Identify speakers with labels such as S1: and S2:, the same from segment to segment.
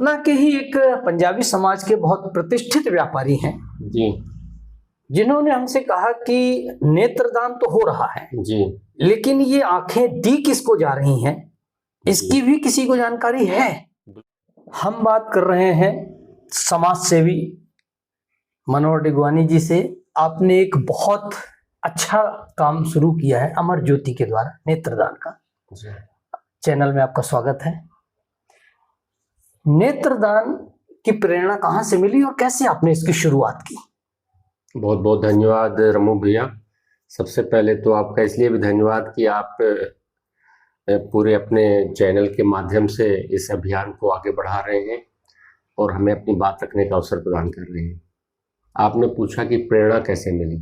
S1: सतना के ही एक पंजाबी समाज के बहुत प्रतिष्ठित व्यापारी हैं
S2: जी,
S1: जिन्होंने हमसे कहा कि नेत्रदान तो हो रहा है
S2: जी,
S1: लेकिन ये आंखें दी किसको जा रही हैं इसकी भी किसी को जानकारी है। हम बात कर रहे हैं समाज सेवी मनोहर डिगवानी जी से। आपने एक बहुत अच्छा काम शुरू किया है अमर ज्योति के द्वारा नेत्रदान का।
S2: जी।
S1: चैनल में आपका स्वागत है। नेत्रदान की प्रेरणा कहाँ से मिली और कैसे आपने इसकी शुरुआत की?
S2: बहुत बहुत धन्यवाद रमू भैया। सबसे पहले तो आपका इसलिए भी धन्यवाद कि आप पूरे अपने चैनल के माध्यम से इस अभियान को आगे बढ़ा रहे हैं और हमें अपनी बात रखने का अवसर प्रदान कर रहे हैं। आपने पूछा कि प्रेरणा कैसे मिली।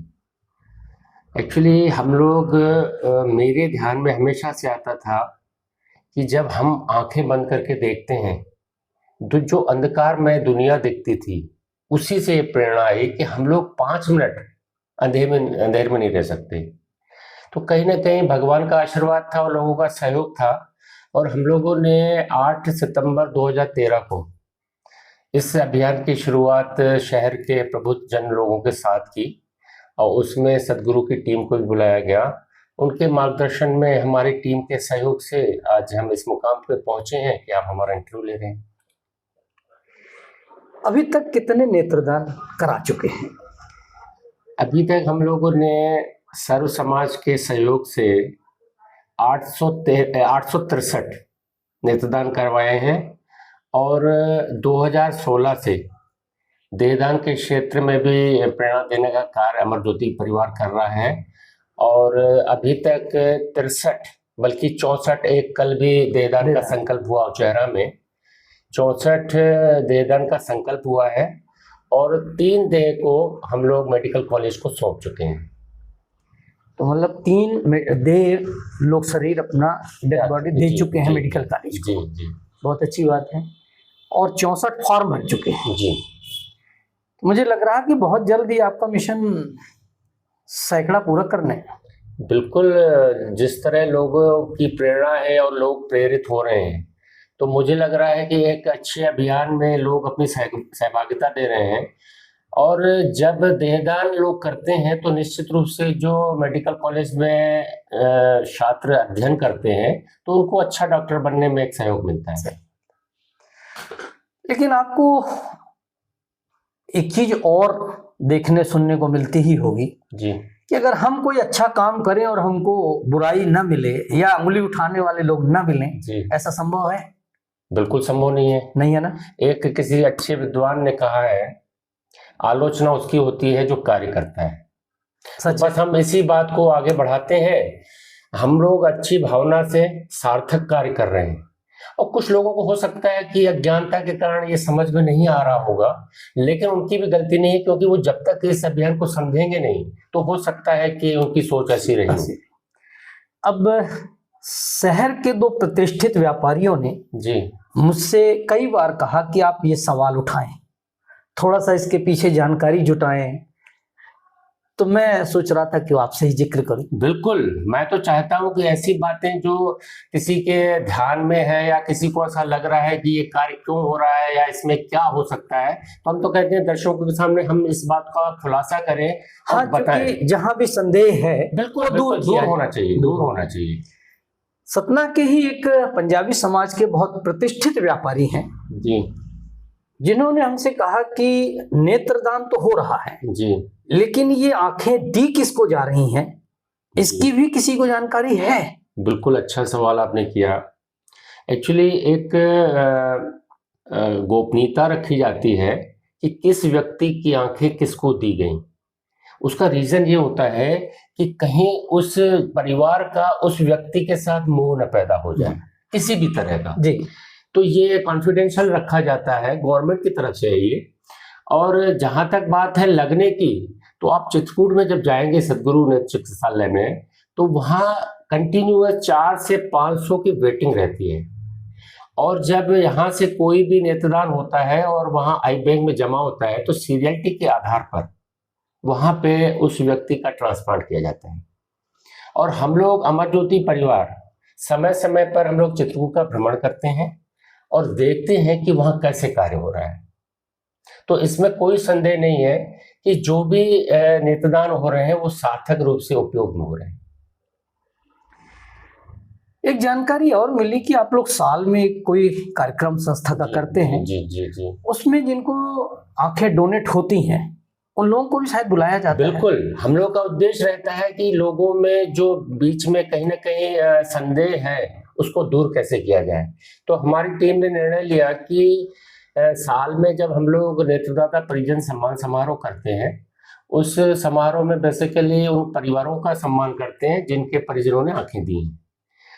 S2: एक्चुअली हम लोग मेरे ध्यान में हमेशा से आता था कि जब हम आंखें बंद करके देखते हैं तो जो अंधकार में दुनिया दिखती थी उसी से ये प्रेरणा आई कि हम लोग 5 मिनट अंधेर में नहीं रह सकते। तो कहीं ना कहीं भगवान का आशीर्वाद था और लोगों का सहयोग था और हम लोगों ने 8 सितंबर 2013 को इस अभियान की शुरुआत शहर के प्रबुद्ध जन लोगों के साथ की और उसमें सदगुरु की टीम को भी बुलाया गया। उनके मार्गदर्शन में हमारी टीम के सहयोग से आज हम इस मुकाम पे पहुंचे हैं कि आप हमारा इंटरव्यू ले रहे हैं।
S1: अभी तक कितने नेत्रदान करा चुके हैं?
S2: अभी तक हम लोगों ने सर्व समाज के सहयोग से 863 नेत्रदान करवाए हैं और 2016 से देहदान के क्षेत्र में भी प्रेरणा देने का कार्य अमर ज्योति परिवार कर रहा है और अभी तक 63 बल्कि 64 एक कल भी देहदान का संकल्प हुआ उचेहरा में 64 देहदान का संकल्प हुआ है और 3 देह को हम लोग मेडिकल कॉलेज को सौंप चुके हैं।
S1: तो मतलब 3 देह लोग शरीर अपना डेड बॉडी दे चुके हैं मेडिकल कॉलेज को।
S2: जी जी,
S1: बहुत अच्छी बात है। और 64 फॉर्म भर चुके हैं
S2: जी।
S1: मुझे लग रहा है कि बहुत जल्द ही आपका मिशन सैकड़ा पूरा करना है।
S2: बिल्कुल, जिस तरह लोगों की प्रेरणा है और लोग प्रेरित हो रहे हैं तो मुझे लग रहा है कि एक अच्छे अभियान में लोग अपनी सहभागिता दे रहे हैं और जब देहदान लोग करते हैं तो निश्चित रूप से जो मेडिकल कॉलेज में छात्र अध्ययन करते हैं तो उनको अच्छा डॉक्टर बनने में एक सहयोग मिलता है।
S1: लेकिन आपको एक चीज और देखने सुनने को मिलती ही होगी
S2: जी,
S1: कि अगर हम कोई अच्छा काम करें और हमको बुराई न मिले या उंगली उठाने वाले लोग न मिलें जी, ऐसा संभव है?
S2: बिल्कुल संभव नहीं है।
S1: नहीं है ना।
S2: एक किसी अच्छे विद्वान ने कहा है आलोचना उसकी होती है जो कार्य करता है।
S1: सच।
S2: बस हम इसी बात को आगे बढ़ाते हैं। हम लोग अच्छी भावना से सार्थक कार्य कर रहे हैं और कुछ लोगों को हो सकता है कि अज्ञानता के कारण ये समझ में नहीं आ रहा होगा, लेकिन उनकी भी गलती नहीं है क्योंकि वो जब तक इस अभियान को समझेंगे नहीं तो हो सकता है कि उनकी सोच ऐसी रही।
S1: अब शहर के 2 प्रतिष्ठित व्यापारियों ने जी मुझसे कई बार कहा कि आप ये सवाल उठाएं, थोड़ा सा इसके पीछे जानकारी जुटाएं, तो मैं सोच रहा था कि आपसे ही जिक्र करूं। बिल्कुल,
S2: मैं तो चाहता हूं कि ऐसी बातें जो किसी के ध्यान में है या किसी को ऐसा लग रहा है कि ये कार्य क्यों हो रहा है या इसमें क्या हो सकता है, तो हम तो कहते हैं दर्शकों के सामने हम इस बात का खुलासा करें।
S1: हाँ, बताएं। जहां भी संदेह है
S2: बिल्कुल दूर होना चाहिए, दूर होना चाहिए।
S1: सतना के ही एक पंजाबी समाज के बहुत प्रतिष्ठित व्यापारी हैं
S2: जी,
S1: जिन्होंने हमसे कहा कि नेत्रदान तो हो रहा है
S2: जी,
S1: लेकिन ये आंखें दी किसको जा रही हैं इसकी भी किसी को जानकारी है?
S2: बिल्कुल अच्छा सवाल आपने किया। एक्चुअली एक गोपनीयता रखी जाती है कि किस व्यक्ति की आंखें किसको दी गई। उसका रीजन ये होता है कि कहीं उस परिवार का उस व्यक्ति के साथ मोह न पैदा हो जाए किसी भी तरह का जी। तो ये कॉन्फिडेंशियल रखा जाता है, गवर्नमेंट की तरफ से है ये। और जहां तक बात है लगने की, तो आप चित्रकूट में जब जाएंगे सदगुरु नेत्र चिकित्सालय में तो वहाँ कंटिन्यूअस 4 से 500 की वेटिंग रहती है और जब यहाँ से कोई भी नेत्रदान होता है और वहाँ आई बैंक में जमा होता है तो सीरियलिटी के आधार पर वहाँ पे उस व्यक्ति का ट्रांसप्लांट किया जाता है। और हम लोग अमर ज्योति परिवार समय समय पर हम लोग चित्रकूट का भ्रमण करते हैं और देखते हैं कि वहां कैसे कार्य हो रहा है। तो इसमें कोई संदेह नहीं है कि जो भी नेत्रदान हो रहे हैं वो सार्थक रूप से उपयोग में हो रहे हैं।
S1: एक जानकारी और मिली कि आप लोग साल में कोई कार्यक्रम संस्था का करते हैं।
S2: जी जी जी।
S1: उसमें जिनको आंखें डोनेट होती हैं उन लोगों को भी शायद बुलाया जाता है।
S2: बिल्कुल, हम लोग का उद्देश्य रहता है कि लोगों में जो बीच में कहीं ना कहीं संदेह है उसको दूर कैसे किया जाए। तो हमारी टीम ने निर्णय लिया कि साल में जब हम लोग नेत्रदाता परिजन सम्मान समारोह करते हैं, उस समारोह में बेसिकली उन परिवारों का सम्मान करते हैं जिनके परिजनों ने आंखें दी हैं।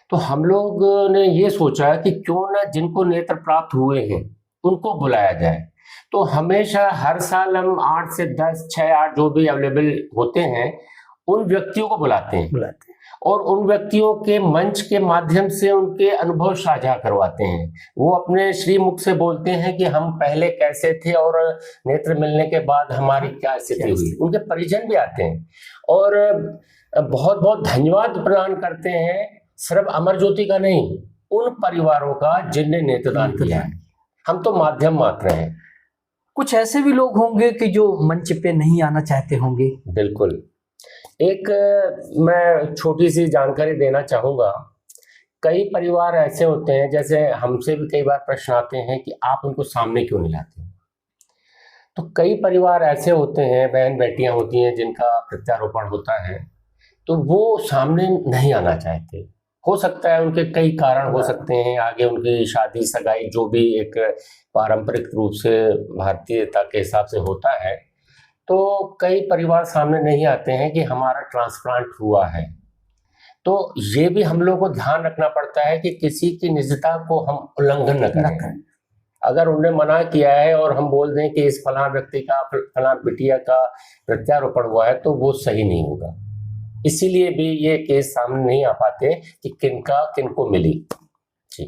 S2: तो हम लोग ने ये सोचा कि क्यों ना जिनको नेत्र प्राप्त हुए हैं उनको बुलाया जाए। तो हमेशा हर साल हम 8 से 10, 6, 8 जो भी अवेलेबल होते हैं उन व्यक्तियों को बुलाते हैं और उन व्यक्तियों के मंच के माध्यम से उनके अनुभव साझा करवाते हैं। वो अपने श्रीमुख से बोलते हैं कि हम पहले कैसे थे और नेत्र मिलने के बाद हमारी क्या स्थिति हुई। उनके परिजन भी आते हैं और बहुत बहुत धन्यवाद प्रदान करते हैं, सिर्फ अमर ज्योति का नहीं, उन परिवारों का जिनने नेत्रदान किया है। हम तो माध्यम मात्र हैं।
S1: कुछ ऐसे भी लोग होंगे कि जो मंच पे नहीं आना चाहते होंगे।
S2: बिल्कुल। एक मैं छोटी सी जानकारी देना चाहूँगा। कई परिवार ऐसे होते हैं, जैसे हमसे भी कई बार प्रश्न आते हैं कि आप उनको सामने क्यों नहीं लाते। तो कई परिवार ऐसे होते हैं, बहन बेटियां होती हैं जिनका प्रत्यारोपण होता है, तो वो सामने नहीं आना चाहते। हो सकता है उनके कई कारण हो सकते हैं, आगे उनकी शादी सगाई जो भी एक पारंपरिक रूप से भारतीयता के हिसाब से होता है, तो कई परिवार सामने नहीं आते हैं कि हमारा ट्रांसप्लांट हुआ है। तो ये भी हम लोग को ध्यान रखना पड़ता है कि किसी की निजता को हम उल्लंघन न करें। अगर उन्होंने मना किया है और हम बोल दें कि इस फलां व्यक्ति का, फलां बिटिया का प्रत्यारोपण हुआ है, तो वो सही नहीं होगा। इसीलिए भी ये केस सामने नहीं आ पाते कि किनको मिली। जी।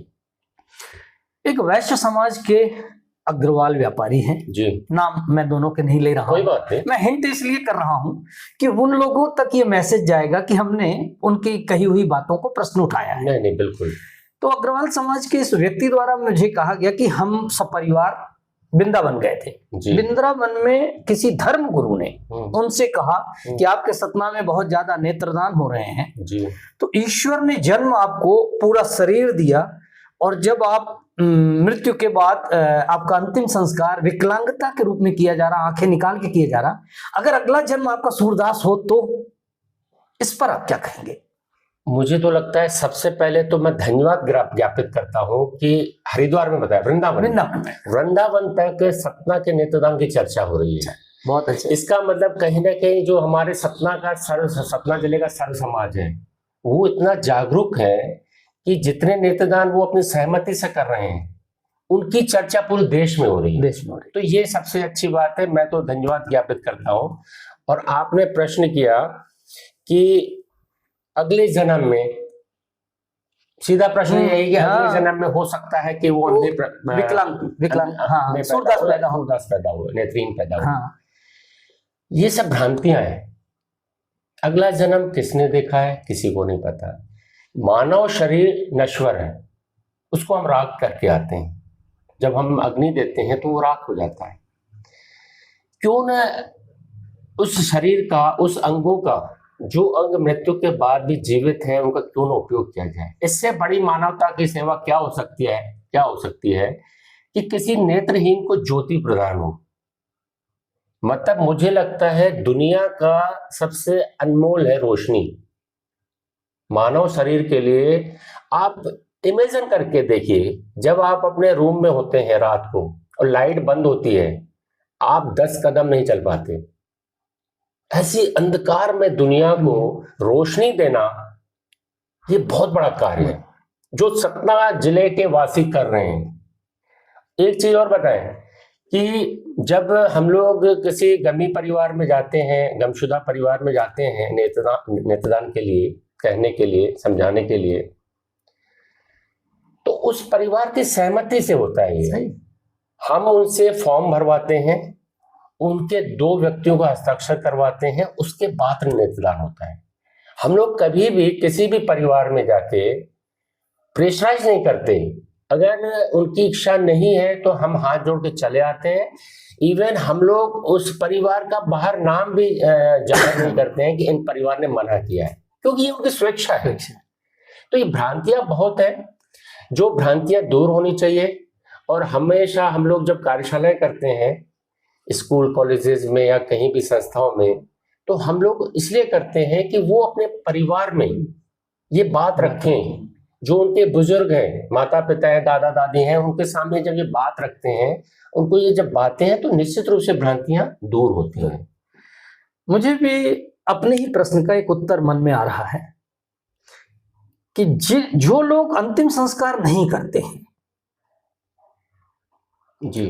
S1: एक वैश्य समाज के अग्रवाल व्यापारी हैं
S2: जी,
S1: नाम मैं दोनों के नहीं ले रहा,
S2: कोई बात नहीं।
S1: मैं हिंट इसलिए कर रहा हूं कि उन लोगों तक ये मैसेज जाएगा कि हमने उनकी कही हुई बातों को प्रश्न उठाया है।
S2: नहीं, बिल्कुल।
S1: तो अग्रवाल समाज के इस व्यक्ति द्वारा मुझे कहा गया कि हम सपरिवार वृंदावन गए थे। वृंदावन में किसी धर्म गुरु ने उनसे कहा कि आपके सतना में बहुत ज्यादा नेत्रदान हो रहे हैं
S2: जी।
S1: तो ईश्वर ने जन्म आपको पूरा शरीर दिया और जब आप मृत्यु के बाद आपका अंतिम संस्कार विकलांगता के रूप में किया जा रहा, आंखें निकाल के किया जा रहा, अगर अगला जन्म आपका सूरदास हो तो इस पर आप क्या कहेंगे?
S2: मुझे तो लगता है सबसे पहले तो मैं धन्यवाद ज्ञापित करता हूँ कि हरिद्वार में बताया, वृंदावन तक सतना के नेत्रदान की चर्चा हो रही है।
S1: बहुत अच्छा।
S2: इसका मतलब कहीं ना कहीं जो हमारे सतना जिले का सर्व समाज है वो इतना जागरूक है कि जितने नेत्रदान वो अपनी सहमति से कर रहे हैं उनकी चर्चा पूरे देश में हो रही है। तो ये सबसे अच्छी बात है, मैं तो धन्यवाद ज्ञापित करता हूँ। और आपने प्रश्न किया कि अगले जन्म में, सीधा प्रश्न यही कि अगले जन्म में हो सकता है कि वो अंधे विकलांग सूरदास पैदा हुए, नेत्रहीन पैदा हुए। ये सब भ्रांतियां हैं। अगला जन्म किसने देखा है किसी को नहीं पता। मानव शरीर नश्वर है, उसको हम राख करके आते हैं। जब हम अग्नि देते हैं तो वो राख हो जाता है। क्यों न उस शरीर का, उस अंगों का जो अंग मृत्यु के बाद भी जीवित है उनका क्यों न उपयोग किया जाए। इससे बड़ी मानवता की सेवा क्या हो सकती है कि किसी नेत्रहीन को ज्योति प्रदान हो। मतलब मुझे लगता है दुनिया का सबसे अनमोल है रोशनी। मानव शरीर के लिए आप इमेजिन करके देखिए, जब आप अपने रूम में होते हैं रात को और लाइट बंद होती है, आप 10 कदम नहीं चल पाते। ऐसी अंधकार में दुनिया को रोशनी देना ये बहुत बड़ा कार्य है जो सतना जिले के वासी कर रहे हैं। एक चीज और बताएं कि जब हम लोग किसी गमी परिवार में जाते हैं, गमशुदा परिवार में जाते हैं नेत्रदान के लिए, कहने के लिए, समझाने के लिए, तो उस परिवार की सहमति से होता है ये। हम उनसे फॉर्म भरवाते हैं, उनके 2 व्यक्तियों का हस्ताक्षर करवाते हैं, उसके बाद नेत्रदान होता है। हम लोग कभी भी किसी भी परिवार में जाके प्रेशराइज नहीं करते अगर उनकी इच्छा नहीं है तो हम हाथ जोड़ के चले आते हैं। इवन हम लोग उस परिवार का बाहर नाम भी जाहिर नहीं करते हैं कि इन परिवार ने मना किया है, क्योंकि ये उनकी स्वेच्छा है। तो ये भ्रांतियां बहुत है, जो भ्रांतियां दूर होनी चाहिए। और हमेशा हम लोग जब कार्यशालाएं करते हैं स्कूल कॉलेजेस में या कहीं भी संस्थाओं में, तो हम लोग इसलिए करते हैं कि वो अपने परिवार में ये बात रखें। जो उनके बुजुर्ग हैं, माता पिता हैं, दादा दादी हैं, उनके सामने जब ये बात रखते हैं, उनको ये जब बातें हैं, तो निश्चित रूप से भ्रांतियां दूर होती हैं।
S1: मुझे भी अपने ही प्रश्न का एक उत्तर मन में आ रहा है कि जो लोग अंतिम संस्कार नहीं करते हैं
S2: जी,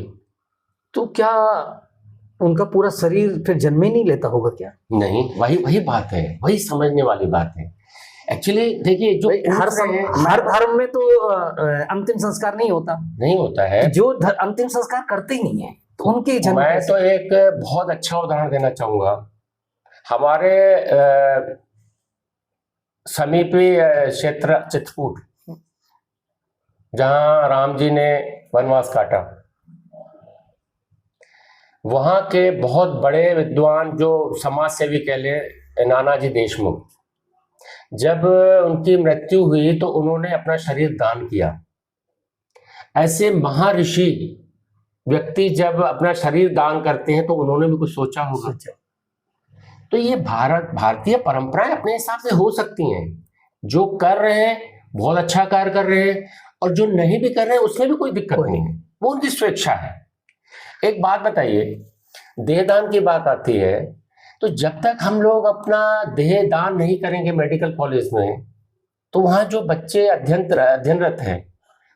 S1: तो क्या उनका पूरा शरीर फिर जन्म ही नहीं लेता होगा क्या?
S2: नहीं, वही बात है, वही समझने वाली बात है। एक्चुअली देखिए, जो
S1: हर धर्म में तो अंतिम संस्कार नहीं होता है। जो अंतिम संस्कार करते ही नहीं है तो उनके जन्म।
S2: मैं तो एक बहुत अच्छा उदाहरण देना चाहूंगा। हमारे समीपी क्षेत्र चित्रकूट, जहां राम जी ने वनवास काटा, वहां के बहुत बड़े विद्वान जो समाज सेवी कह ले, नानाजी देशमुख, जब उनकी मृत्यु हुई तो उन्होंने अपना शरीर दान किया। ऐसे महर्षि व्यक्ति जब अपना शरीर दान करते हैं तो उन्होंने भी कुछ सोचा होगा। तो ये भारतीय परंपराएं अपने हिसाब से हो सकती हैं। जो कर रहे हैं बहुत अच्छा कार्य कर रहे हैं, और जो नहीं भी कर रहे हैं उसमें भी कोई दिक्कत नहीं है, वो उनकी स्वेच्छा है। एक बात बताइए, देहदान की बात आती है, तो जब तक हम लोग अपना देह दान नहीं करेंगे मेडिकल कॉलेज में, तो वहां जो बच्चे अध्ययनरत हैं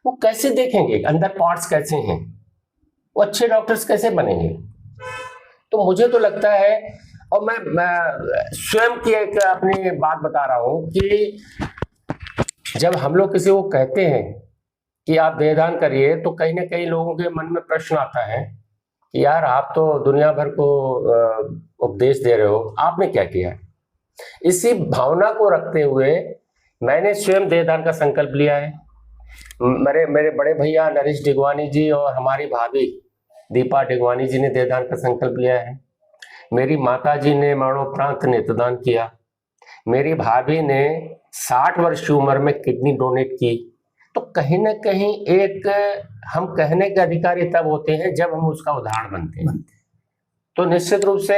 S2: वो कैसे देखेंगे अंदर पार्ट्स कैसे हैं, वो अच्छे डॉक्टर्स कैसे बनेंगे? तो मुझे तो लगता है, और मैं स्वयं की एक अपनी बात बता रहा हूं कि जब हम लोग किसी को कहते हैं कि आप देहदान करिए, तो कहीं ना कहीं लोगों के मन में प्रश्न आता है कि यार, आप तो दुनिया भर को उपदेश दे रहे हो, आपने क्या किया? इसी भावना को रखते हुए मैंने स्वयं देहदान का संकल्प लिया है। मेरे बड़े भैया नरेश डिगवानी जी और हमारी भाभी दीपा डिगवानी जी ने देहदान का संकल्प लिया है। मेरी माता जी ने मरणोपरांत नेत्रदान किया। मेरी भाभी ने 60 वर्ष की उम्र में किडनी डोनेट की। तो कहीं ना कहीं एक हम कहने के अधिकारी तब होते हैं जब हम उसका उदाहरण बनते हैं। तो निश्चित रूप से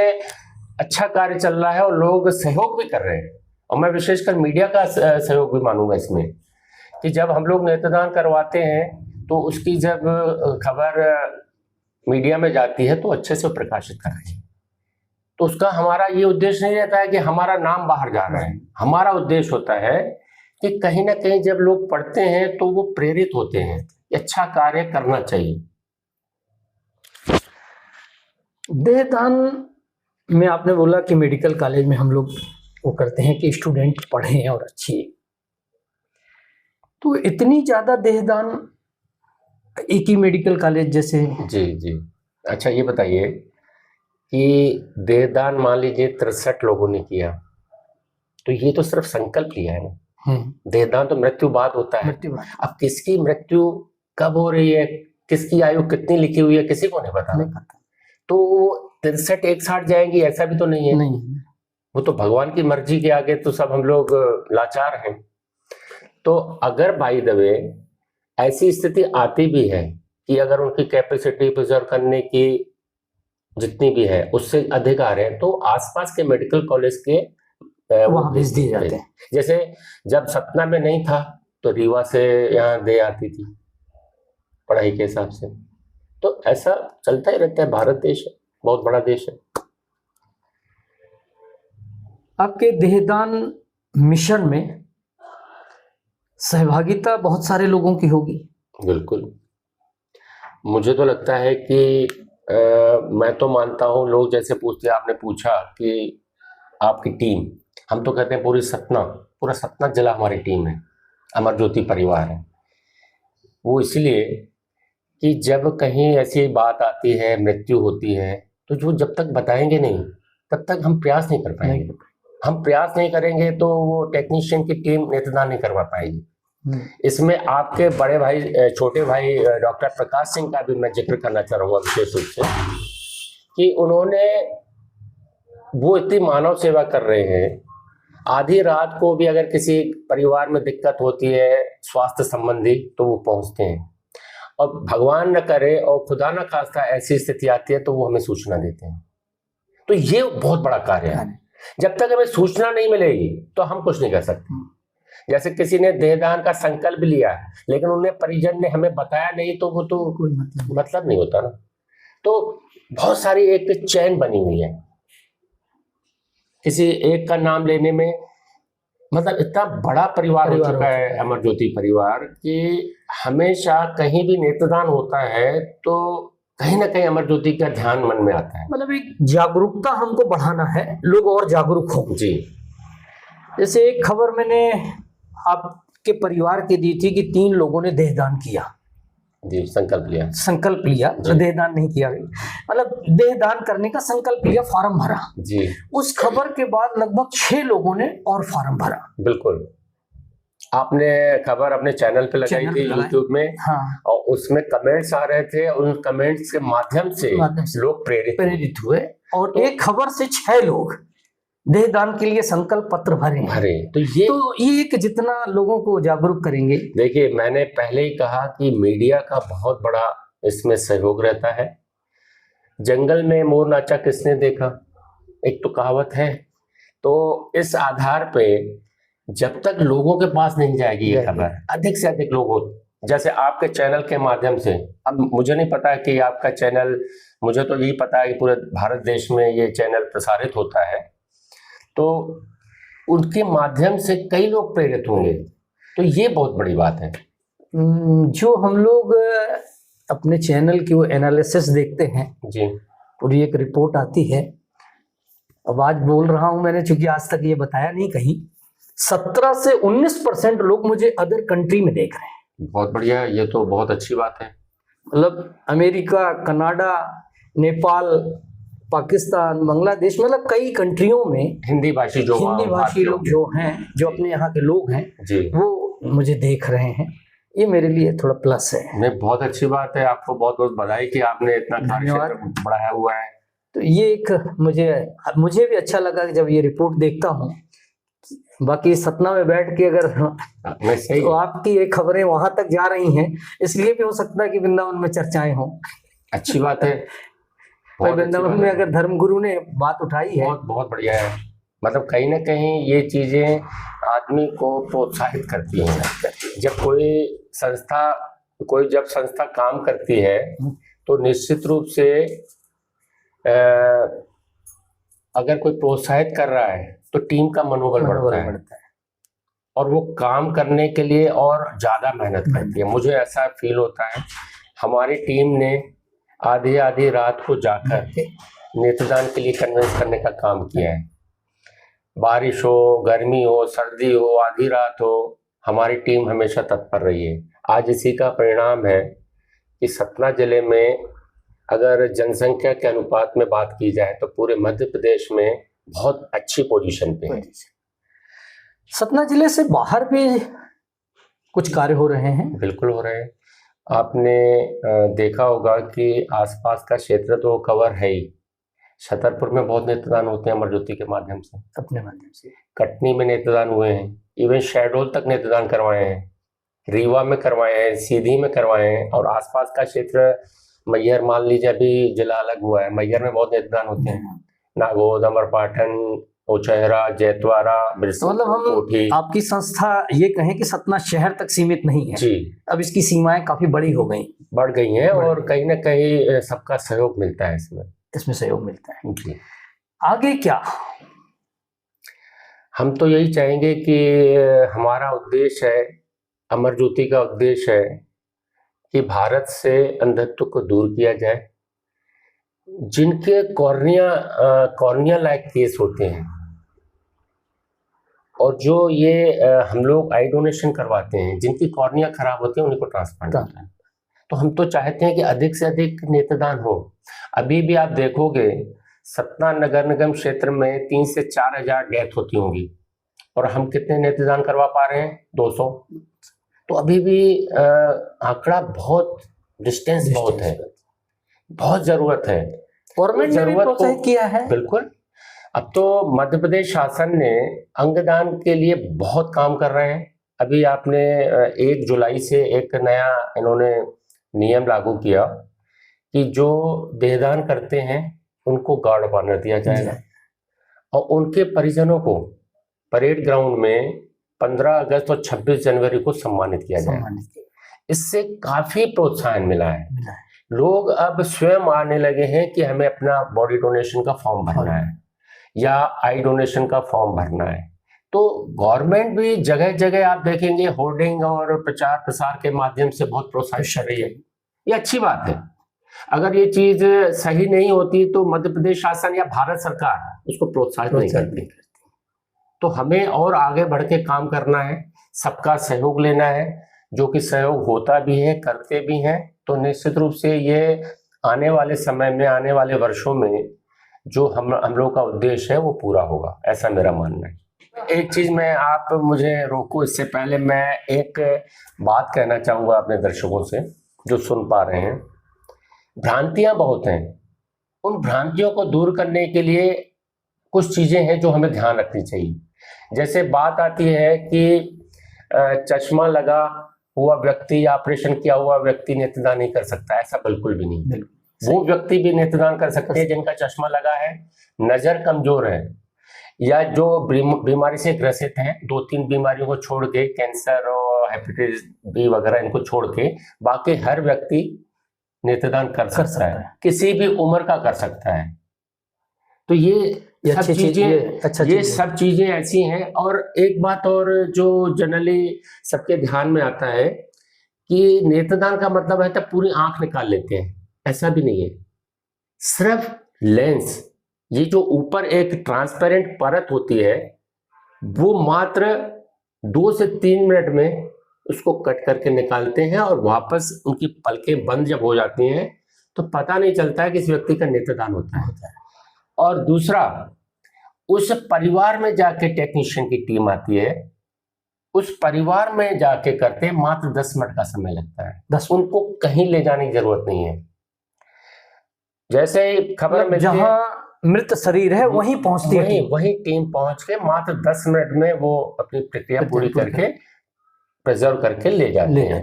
S2: अच्छा कार्य चल रहा है और लोग सहयोग भी कर रहे हैं, और मैं विशेषकर मीडिया का सहयोग भी मानूंगा इसमें, कि जब हम लोग नेत्रदान करवाते हैं तो उसकी जब खबर मीडिया में जाती है तो अच्छे से प्रकाशित कराइए। तो उसका हमारा ये उद्देश्य नहीं रहता है कि हमारा नाम बाहर जा रहा है। हमारा उद्देश्य होता है कि कहीं ना कहीं जब लोग पढ़ते हैं तो वो प्रेरित होते हैं, अच्छा कार्य करना चाहिए।
S1: देहदान में आपने बोला कि मेडिकल कॉलेज में हम लोग वो करते हैं कि स्टूडेंट पढ़ें और अच्छी, तो इतनी ज्यादा देहदान एक ही मेडिकल कॉलेज जैसे?
S2: जी। अच्छा, ये बताइए कि देहदान मान लीजिए 63 लोगों ने किया, तो ये तो सिर्फ संकल्प लिया है ना। देहदान तो मृत्यु बाद होता है। अब किसकी मृत्यु कब हो रही है, किसकी आयु कितनी लिखी हुई है, किसी को नहीं पता। तो 63 एक साथ जाएंगी ऐसा भी तो नहीं है। वो तो भगवान की मर्जी के आगे तो सब हम लोग लाचार हैं। तो अगर बाय द वे ऐसी स्थिति आती भी है कि अगर उनकी कैपेसिटी प्रिजर्व करने की जितनी भी है उससे अधिक आ रहे हैं, तो आसपास के मेडिकल कॉलेज के
S1: वहां भेज दिए जाते हैं।
S2: जैसे जब सतना में नहीं था तो रीवा से यहाँ दे आती थी पढ़ाई के हिसाब से। तो ऐसा चलता ही रहता है। भारत देश है, बहुत बड़ा देश है।
S1: आपके देहदान मिशन में सहभागिता बहुत सारे लोगों की होगी।
S2: बिल्कुल, मुझे तो लगता है कि मैं तो मानता हूँ, लोग जैसे पूछते, आपने पूछा कि आपकी टीम, हम तो कहते हैं पूरा सतना जिला हमारी टीम है, अमर ज्योति परिवार है। वो इसलिए कि जब कहीं ऐसी बात आती है, मृत्यु होती है, तो जो जब तक बताएंगे नहीं तब तक हम प्रयास नहीं कर पाएंगे। हम प्रयास नहीं करेंगे तो वो टेक्नीशियन की टीम नेत्रदान नहीं करवा पाएगी। इसमें आपके बड़े भाई, छोटे भाई डॉक्टर प्रकाश सिंह का भी मैं जिक्र करना चाहूँगा विशेष रूप से, कि उन्होंने, वो इतनी मानव सेवा कर रहे हैं। आधी रात को भी अगर किसी परिवार में दिक्कत होती है स्वास्थ्य संबंधी तो वो पहुंचते हैं, और भगवान न करे और खुदा न खास्ता ऐसी स्थिति आती है तो वो हमें सूचना देते हैं। तो ये बहुत बड़ा कार्य है। जब तक हमें सूचना नहीं मिलेगी तो हम कुछ नहीं कर सकते। जैसे किसी ने देहदान का संकल्प लिया लेकिन उन्हें परिजन ने हमें बताया नहीं तो वो तो कोई मतलब नहीं होता ना। तो बहुत सारी एक चैन बनी हुई है, किसी एक का नाम लेने में, मतलब इतना बड़ा परिवार हो चुका है अमर ज्योति परिवार, कि हमेशा कहीं भी नेत्रदान होता है तो कहीं ना कहीं अमर ज्योति का ध्यान मन में आता है।
S1: मतलब एक जागरूकता हमको बढ़ाना है, लोग और जागरूक हो जी। जैसे एक खबर मैंने आपके परिवार की दी थी कि 3 लोगों ने देहदान किया
S2: जी, संकल्प लिया
S1: तो देहदान नहीं किया, मतलब देहदान करने का संकल्प लिया, फॉर्म भरा
S2: जी।
S1: उस खबर के बाद लगभग 6 लोगों ने और फॉर्म भरा।
S2: बिल्कुल, आपने खबर अपने चैनल पे लगाई थी यूट्यूब में।
S1: हाँ।
S2: और उसमें कमेंट्स आ रहे थे, उन कमेंट्स के माध्यम से लोग प्रेरित हुए, और
S1: एक खबर से 6 लोग देहदान के लिए संकल्प पत्र भरे।
S2: तो ये
S1: एक जितना लोगों को जागरूक करेंगे।
S2: देखिए, मैंने पहले ही कहा कि मीडिया का बहुत बड़ा इसमें सहयोग रहता है। जंगल में मोर नाचा किसने देखा, एक तो कहावत है। तो इस आधार पे जब तक लोगों के पास नहीं जाएगी ये खबर, अधिक से अधिक लोग हो, जैसे आपके चैनल के माध्यम से, अब मुझे नहीं पता है कि आपका चैनल, मुझे तो यही पता है कि पूरे भारत देश में ये चैनल प्रसारित होता है, तो उनके माध्यम से कई लोग प्रेरित होंगे, तो ये बहुत बड़ी बात है।
S1: जो हम लोग अपने चैनल की वो एनालिसिस देखते हैं
S2: जी,
S1: पूरी एक रिपोर्ट आती है। अब आज बोल रहा हूं मैंने, चूंकि आज तक ये बताया नहीं कहीं, 17 से 19% लोग मुझे अदर कंट्री में देख रहे हैं।
S2: बहुत बढ़िया, ये तो बहुत अच्छी बात है।
S1: मतलब अमेरिका, कनाडा, नेपाल, पाकिस्तान, बांग्लादेश, मतलब कई कंट्रियों में
S2: हिंदी भाषी
S1: लोग जो हैं, जो अपने यहाँ के लोग हैं
S2: जी, वो
S1: मुझे देख रहे हैं। ये मेरे लिए थोड़ा प्लस है।
S2: नहीं, बहुत अच्छी बात है। आपको बहुत बहुत बधाई कि आपने इतना कार्यक्षेत्र बढ़ाया हुआ है।
S1: तो ये एक मुझे भी अच्छा लगा कि जब ये रिपोर्ट देखता हूँ। बाकी सतना में बैठ के अगर तो आपकी ये खबरें वहां तक जा रही हैं, इसलिए भी हो सकता है कि वृंदावन में चर्चाएं हों।
S2: अच्छी बात है।
S1: वृंदावन में अगर धर्मगुरु ने बात उठाई है,
S2: बहुत बढ़िया है। मतलब कहीं ना कहीं ये चीजें आदमी को प्रोत्साहित करती हैं। जब संस्था काम करती है तो निश्चित रूप से अगर कोई प्रोत्साहित कर रहा है तो टीम का मनोबल बढ़ता है और वो काम करने के लिए और ज्यादा मेहनत करती है। मुझे ऐसा फील होता है, हमारी टीम ने आधी रात को जाकर नेत्रदान के लिए कन्विंस करने का काम किया है। बारिश हो, गर्मी हो, सर्दी हो, आधी रात हो, हमारी टीम हमेशा तत्पर रही है। आज इसी का परिणाम है कि सतना जिले में अगर जनसंख्या के अनुपात में बात की जाए तो पूरे मध्य प्रदेश में बहुत अच्छी पोजीशन पे है।
S1: सतना जिले से बाहर भी कुछ कार्य हो रहे हैं।
S2: बिल्कुल हो रहे हैं। आपने देखा होगा कि आसपास का क्षेत्र तो कवर है ही। छतरपुर में बहुत नेत्रदान होते हैं अमर ज्योति के माध्यम से,
S1: अपने माध्यम से।
S2: कटनी में नेत्रदान हुए हैं, इवन शहडोल तक नेत्रदान करवाए हैं, रीवा में करवाए हैं, सीधी में करवाए हैं, और आसपास का क्षेत्र मैहर मान लीजिए, अभी जिला अलग हुआ है, मैहर में बहुत नेत्रदान होते हैं। नागोद, अमरपाटन, ओचहरा, जैतवारा,
S1: मतलब हम आपकी संस्था ये कहें कि सतना शहर तक सीमित नहीं है जी, अब इसकी सीमाएं काफी बढ़ गई हैं
S2: और कहीं ना कहीं सबका सहयोग मिलता है
S1: इसमें सहयोग मिलता है
S2: जी।
S1: आगे क्या,
S2: हम तो यही चाहेंगे कि हमारा उद्देश्य है, अमर ज्योति का उद्देश्य है कि भारत से अंधत्व को दूर किया जाए। जिनके कॉर्निया लाइक केस होते हैं और जो ये हम लोग आई डोनेशन करवाते हैं, जिनकी कॉर्निया खराब होती है उन्हीं को ट्रांसप्लांट होता है। तो हम तो चाहते हैं कि अधिक से अधिक नेत्रदान हो। अभी भी आप देखोगे सतना नगर निगम क्षेत्र में 3 से 4 हजार डेथ होती होंगी और हम कितने नेत्रदान करवा पा रहे हैं? 200। तो अभी भी आंकड़ा बहुत डिस्टेंस बहुत है, बहुत जरूरत है।
S1: गवर्नमेंट ने भी प्रोत्साहित किया है।
S2: बिल्कुल। अब तो मध्य प्रदेश शासन ने अंगदान के लिए बहुत काम कर रहे हैं। अभी आपने 1 जुलाई से एक नया इन्होंने नियम लागू किया कि जो देहदान करते हैं उनको गार्ड ऑफ ऑनर दिया जाएगा और उनके परिजनों को परेड ग्राउंड में 15 अगस्त और 26 जनवरी को सम्मानित किया जाएगा। इससे काफी प्रोत्साहन मिला है। लोग अब स्वयं आने लगे हैं कि हमें अपना बॉडी डोनेशन का फॉर्म भरना है या आई डोनेशन का फॉर्म भरना है। तो गवर्नमेंट भी जगह जगह आप देखेंगे होर्डिंग और प्रचार प्रसार के माध्यम से बहुत प्रोत्साहित कर रही है। ये अच्छी बात है। अगर ये चीज सही नहीं होती तो मध्य प्रदेश शासन या भारत सरकार उसको प्रोत्साहित नहीं करती। तो हमें और आगे बढ़ के काम करना है, सबका सहयोग लेना है, जो कि सहयोग होता भी है, करते भी हैं। तो निश्चित रूप से ये आने वाले समय में, आने वाले वर्षों में जो हम लोग का उद्देश्य है वो पूरा होगा, ऐसा मेरा मानना है। एक चीज मैं, आप मुझे रोको, इससे पहले मैं एक बात कहना चाहूंगा अपने दर्शकों से जो सुन पा रहे हैं। भ्रांतियां बहुत हैं, उन भ्रांतियों को दूर करने के लिए कुछ चीजें हैं जो हमें ध्यान रखनी चाहिए। जैसे बात आती है कि चश्मा लगा हुआ व्यक्ति या ऑपरेशन किया हुआ व्यक्ति नेत्रदान नहीं कर सकता, ऐसा बिल्कुल भी नहीं। वो व्यक्ति भी नेत्रदान कर सकते हैं जिनका चश्मा लगा है, नजर कमजोर है या जो बीमारी से ग्रसित हैं, 2-3 बीमारियों को छोड़ के, कैंसर और हेपेटाइटिस बी वगैरह, इनको छोड़ के बाकी हर व्यक्ति नेत्रदान कर सकता है, किसी भी उम्र का कर सकता है। तो ये सब चीजें ऐसी हैं। और एक बात और जो जनरली सबके ध्यान में आता है कि नेत्रदान का मतलब है तो पूरी आंख निकाल लेते हैं, ऐसा भी नहीं है। सिर्फ लेंस, ये जो ऊपर एक ट्रांसपेरेंट परत होती है, वो मात्र 2 से 3 मिनट में उसको कट करके निकालते हैं और वापस उनकी पलकें बंद जब हो जाती हैं तो पता नहीं चलता है कि इस व्यक्ति का नेत्रदान होता है। और दूसरा, उस परिवार में जाके टेक्नीशियन की टीम आती है, उस परिवार में जाके करते हैं, मात्र 10 मिनट का समय लगता है। 10 उनको कहीं ले जाने की जरूरत नहीं है। जैसे खबर में
S1: जहां मृत शरीर है वहीं पहुंचती है,
S2: वहीं टीम पहुंच के मात्र 10 मिनट में वो अपनी प्रक्रिया पूरी करके प्रिजर्व करके ले जाते हैं।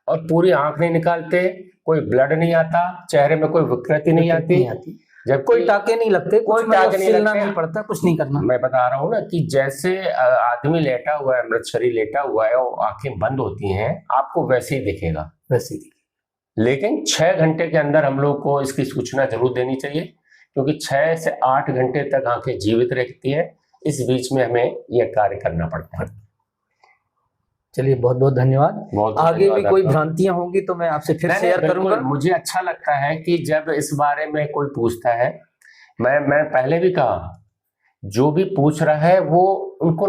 S2: और पूरी आंख नहीं निकालते, कोई ब्लड नहीं आता, चेहरे में कोई विकृति नहीं आती, जब
S1: कोई टाके नहीं लगते, कोई टाके नहीं पड़ता, कुछ नहीं करना।
S2: मैं बता रहा हूँ ना कि जैसे आदमी लेटा हुआ है, मृत शरीर लेटा हुआ है और आंखें बंद होती हैं, आपको वैसे ही दिखेगा, वैसे ही। लेकिन 6 घंटे के अंदर हम लोग को इसकी सूचना जरूर देनी चाहिए, क्योंकि 6 से 8 घंटे तक आंखें जीवित रहती है। इस बीच में हमें यह कार्य करना पड़ता है।
S1: चलिए, बहुत बहुत धन्यवाद। आगे भी कोई भ्रांतियां होंगी तो मैं आपसे फिर शेयर करूंगा।
S2: मुझे अच्छा लगता है कि जब इस बारे में कोई पूछता है, मैं पहले भी कहा, जो भी पूछ रहा है वो उनको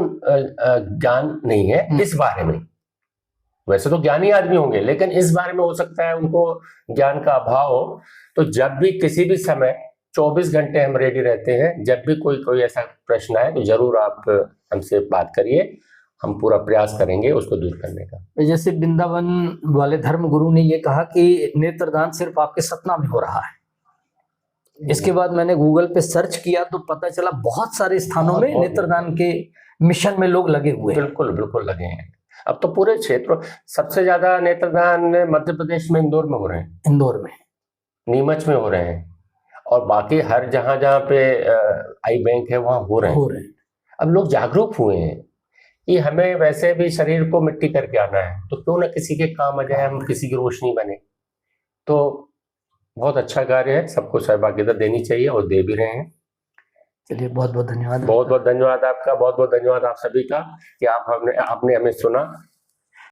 S2: ज्ञान नहीं है इस बारे में। वैसे तो ज्ञानी आदमी होंगे, लेकिन इस बारे में हो सकता है उनको ज्ञान का अभाव हो। तो जब भी किसी भी समय 24 घंटे हम रेडी रहते हैं। जब भी कोई ऐसा प्रश्न आए तो जरूर आप हमसे बात करिए, हम पूरा प्रयास करेंगे उसको दूर करने का।
S1: जैसे वृंदावन वाले धर्म गुरु ने ये कहा कि नेत्रदान सिर्फ आपके सपना में हो रहा है। इसके बाद मैंने गूगल पे सर्च किया तो पता चला बहुत सारे स्थानों में नेत्रदान के मिशन में लोग लगे हुए हैं।
S2: बिल्कुल लगे हैं। अब तो पूरे क्षेत्र, सबसे ज्यादा नेत्रदान मध्य प्रदेश में इंदौर में हो रहे हैं,
S1: इंदौर में,
S2: नीमच में हो रहे हैं, और बाकी हर जहां पे आई बैंक है वहां हो रहे हैं। अब लोग जागरूक हुए हैं कि हमें वैसे भी शरीर को मिट्टी करके आना है, तो क्यों ना किसी के काम आ जाए, हम किसी की रोशनी बने। तो बहुत अच्छा कार्य है, सबको सहभागिता देनी चाहिए और दे भी रहे हैं।
S1: चलिए, बहुत बहुत धन्यवाद।
S2: बहुत बहुत धन्यवाद आपका, बहुत बहुत धन्यवाद आप सभी का कि आपने हमें सुना।